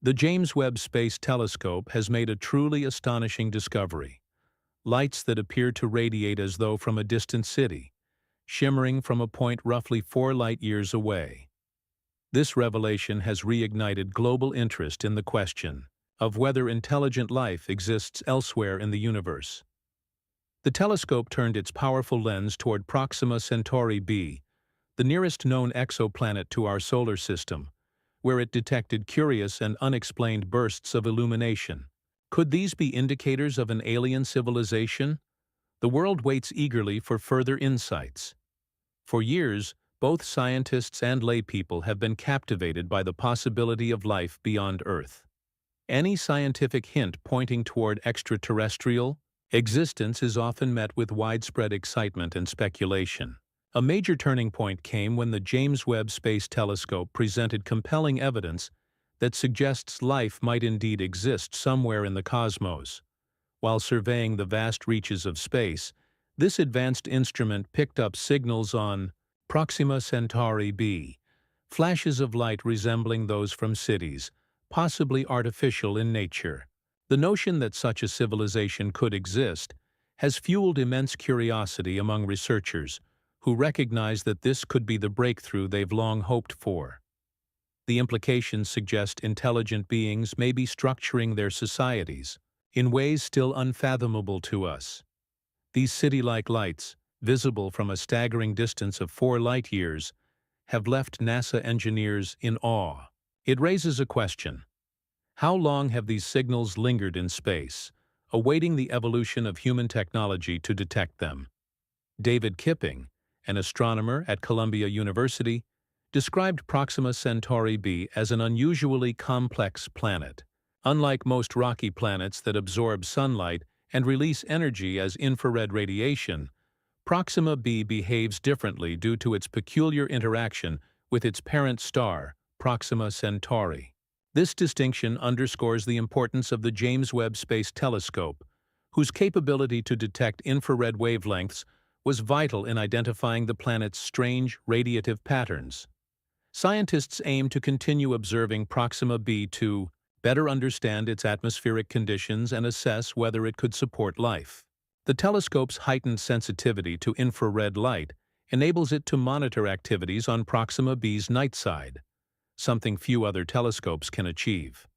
The James Webb Space Telescope has made a truly astonishing discovery. Lights that appear to radiate as though from a distant city, shimmering from a point roughly 4 light-years away. This revelation has reignited global interest in the question of whether intelligent life exists elsewhere in the universe. The telescope turned its powerful lens toward Proxima Centauri b, the nearest known exoplanet to our solar system, where it detected curious and unexplained bursts of illumination. Could these be indicators of an alien civilization? The world waits eagerly for further insights. For years, both scientists and laypeople have been captivated by the possibility of life beyond Earth. Any scientific hint pointing toward extraterrestrial existence is often met with widespread excitement and speculation. A major turning point came when the James Webb Space Telescope presented compelling evidence that suggests life might indeed exist somewhere in the cosmos. While surveying the vast reaches of space, this advanced instrument picked up signals on Proxima Centauri b, flashes of light resembling those from cities, possibly artificial in nature. The notion that such a civilization could exist has fueled immense curiosity among researchers, who recognize that this could be the breakthrough they've long hoped for. The implications suggest intelligent beings may be structuring their societies in ways still unfathomable to us. These city-like lights, visible from a staggering distance of 4 light-years, have left NASA engineers in awe. It raises a question. How long have these signals lingered in space, awaiting the evolution of human technology to detect them? David Kipping, an astronomer at Columbia University, described Proxima Centauri b as an unusually complex planet. Unlike most rocky planets that absorb sunlight and release energy as infrared radiation, Proxima b behaves differently due to its peculiar interaction with its parent star, Proxima Centauri. This distinction underscores the importance of the James Webb Space Telescope, whose capability to detect infrared wavelengths was vital in identifying the planet's strange radiative patterns. Scientists aim to continue observing Proxima b to better understand its atmospheric conditions and assess whether it could support life. The telescope's heightened sensitivity to infrared light enables it to monitor activities on Proxima b's night side, something few other telescopes can achieve.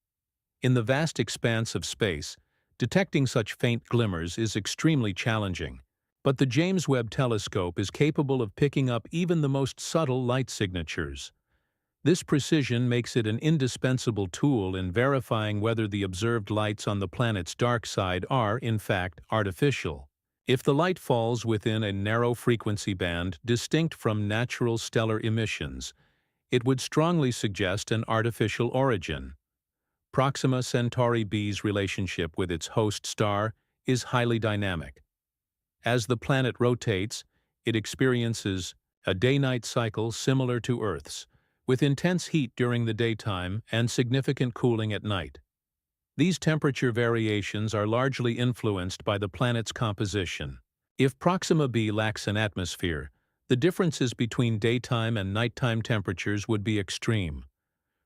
In the vast expanse of space, detecting such faint glimmers is extremely challenging, but the James Webb Telescope is capable of picking up even the most subtle light signatures. This precision makes it an indispensable tool in verifying whether the observed lights on the planet's dark side are, in fact, artificial. If the light falls within a narrow frequency band distinct from natural stellar emissions, it would strongly suggest an artificial origin. Proxima Centauri b's relationship with its host star is highly dynamic. As the planet rotates, it experiences a day-night cycle similar to Earth's, with intense heat during the daytime and significant cooling at night. These temperature variations are largely influenced by the planet's composition. If Proxima b lacks an atmosphere, the differences between daytime and nighttime temperatures would be extreme,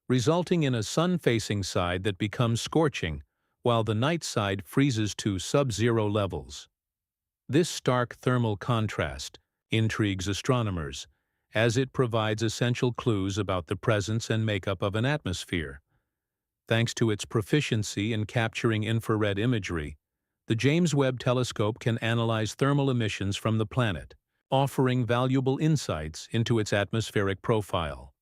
resulting in a sun-facing side that becomes scorching, while the night side freezes to sub-zero levels. This stark thermal contrast intrigues astronomers, as it provides essential clues about the presence and makeup of an atmosphere. Thanks to its proficiency in capturing infrared imagery, the James Webb Telescope can analyze thermal emissions from the planet, offering valuable insights into its atmospheric profile.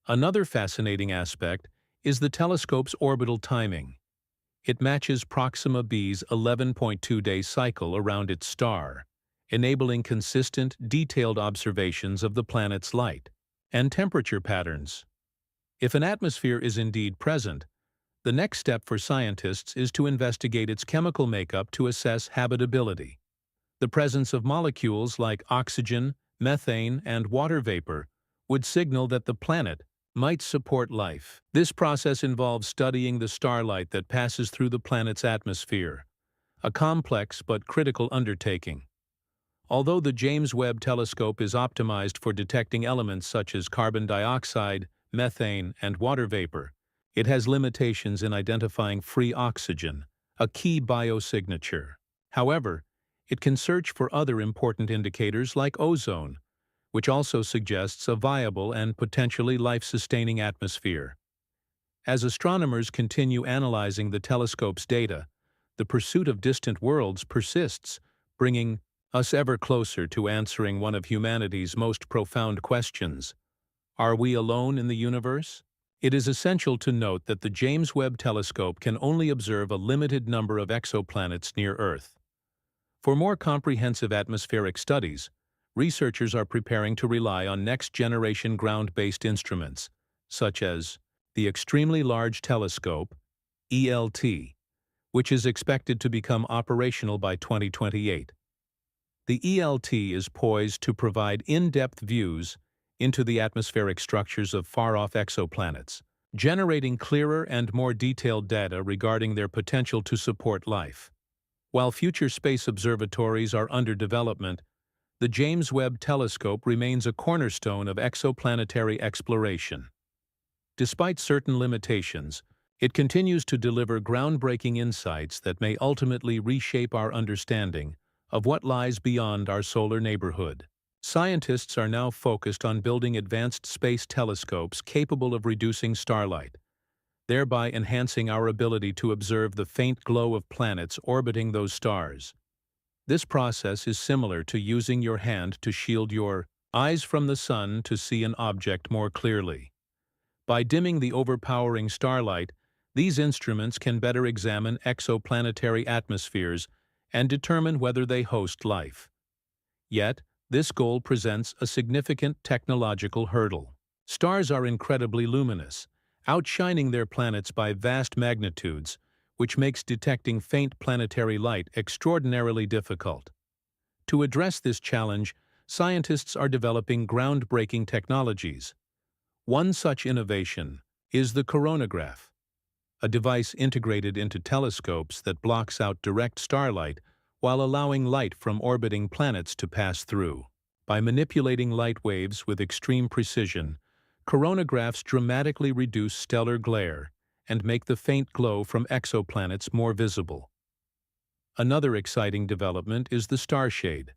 Another fascinating aspect is the telescope's orbital timing. It matches Proxima b's 11.2-day cycle around its star, enabling consistent, detailed observations of the planet's light and temperature patterns. If an atmosphere is indeed present, the next step for scientists is to investigate its chemical makeup to assess habitability. The presence of molecules like oxygen, methane, and water vapor would signal that the planet might support life. This process involves studying the starlight that passes through the planet's atmosphere, a complex but critical undertaking. Although the James Webb Telescope is optimized for detecting elements such as carbon dioxide, methane, and water vapor, It has limitations in identifying free oxygen, a key biosignature. However, it can search for other important indicators like ozone, which also suggests a viable and potentially life-sustaining atmosphere. As astronomers continue analyzing the telescope's data, the pursuit of distant worlds persists, bringing us ever closer to answering one of humanity's most profound questions. Are we alone in the universe? It is essential to note that the James Webb Telescope can only observe a limited number of exoplanets near Earth. For more comprehensive atmospheric studies, researchers are preparing to rely on next-generation ground-based instruments, such as the Extremely Large Telescope, ELT, which is expected to become operational by 2028. The ELT is poised to provide in-depth views into the atmospheric structures of far-off exoplanets, generating clearer and more detailed data regarding their potential to support life. While future space observatories are under development, the James Webb Telescope remains a cornerstone of exoplanetary exploration. Despite certain limitations, it continues to deliver groundbreaking insights that may ultimately reshape our understanding of what lies beyond our solar neighborhood. Scientists are now focused on building advanced space telescopes capable of reducing starlight, thereby enhancing our ability to observe the faint glow of planets orbiting those stars. This process is similar to using your hand to shield your eyes from the sun to see an object more clearly. By dimming the overpowering starlight, these instruments can better examine exoplanetary atmospheres and determine whether they host life. Yet, this goal presents a significant technological hurdle. Stars are incredibly luminous, outshining their planets by vast magnitudes, which makes detecting faint planetary light extraordinarily difficult. To address this challenge, scientists are developing groundbreaking technologies. One such innovation is the coronagraph, a device integrated into telescopes that blocks out direct starlight while allowing light from orbiting planets to pass through. By manipulating light waves with extreme precision, coronagraphs dramatically reduce stellar glare and make the faint glow from exoplanets more visible. Another exciting development is the Starshade,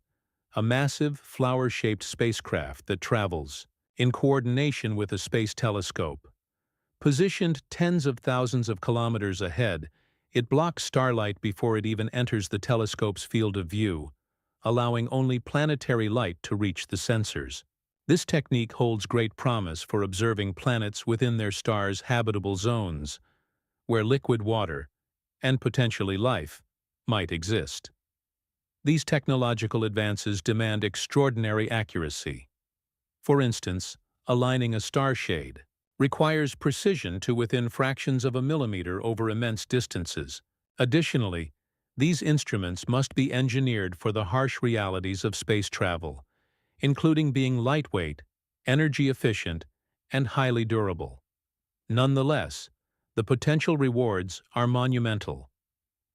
a massive, flower-shaped spacecraft that travels in coordination with a space telescope. Positioned tens of thousands of kilometers ahead, it blocks starlight before it even enters the telescope's field of view, allowing only planetary light to reach the sensors. This technique holds great promise for observing planets within their stars' habitable zones, where liquid water, and potentially life, might exist. These technological advances demand extraordinary accuracy. For instance, aligning a star shade requires precision to within fractions of a millimeter over immense distances. Additionally, these instruments must be engineered for the harsh realities of space travel, including being lightweight, energy efficient, and highly durable. Nonetheless, the potential rewards are monumental.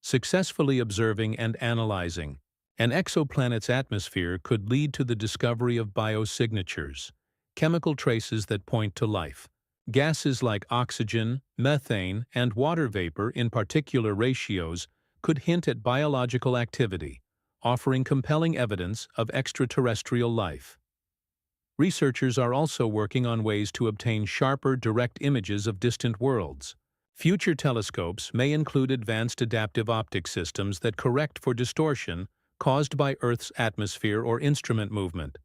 Successfully observing and analyzing an exoplanet's atmosphere could lead to the discovery of biosignatures, chemical traces that point to life. Gases like oxygen, methane, and water vapor in particular ratios could hint at biological activity, offering compelling evidence of extraterrestrial life. Researchers are also working on ways to obtain sharper, direct images of distant worlds. Future telescopes may include advanced adaptive optic systems that correct for distortion caused by Earth's atmosphere or instrument movement,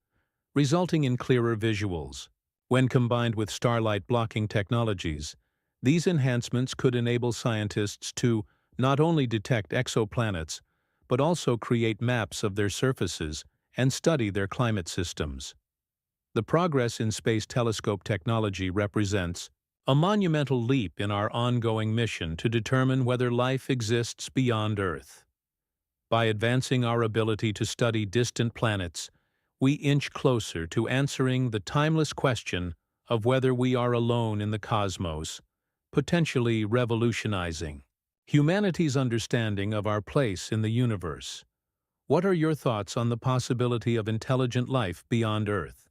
resulting in clearer visuals. When combined with starlight blocking technologies, these enhancements could enable scientists to not only detect exoplanets, but also create maps of their surfaces and study their climate systems. The progress in space telescope technology represents a monumental leap in our ongoing mission to determine whether life exists beyond Earth. By advancing our ability to study distant planets, we inch closer to answering the timeless question of whether we are alone in the cosmos, potentially revolutionizing humanity's understanding of our place in the universe. What are your thoughts on the possibility of intelligent life beyond Earth?